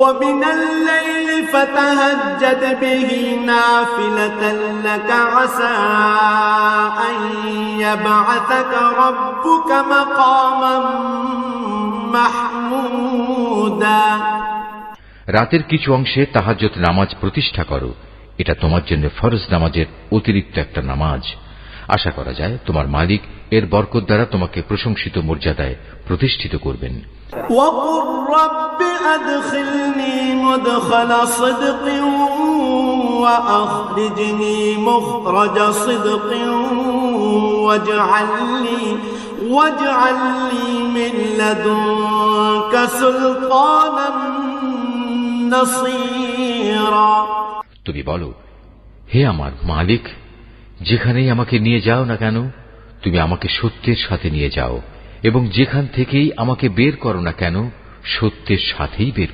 ومن الليل فتهجد به نافلة لك عسى أن يبعثك ربك مقاما محمودا। রাতের কিছু অংশে তাহাজ্জুদ নামাজ প্রতিষ্ঠা করো, এটা তোমার জন্য ফরজ নামাজের অতিরিক্ত একটা নামাজ। আশা করা যায় তোমার মালিক এর বরকত দ্বারা তোমাকে প্রশংসিত মর্যাদায় প্রতিষ্ঠিত করবেন। وقل رب أدخلني مدخل صدق وأخرجني مخرج صدق واجعل لي من لدنك سلطانا نصيرا। তুমি বলো, হে আমার মালিক, যেখানেই আমাকে নিয়ে যাও না কেন তুমি আমাকে সত্যের সাথে নিয়ে যাও, এবং যেখান থেকেই আমাকে বের করো না কেন সত্যের সাথেই বের করো।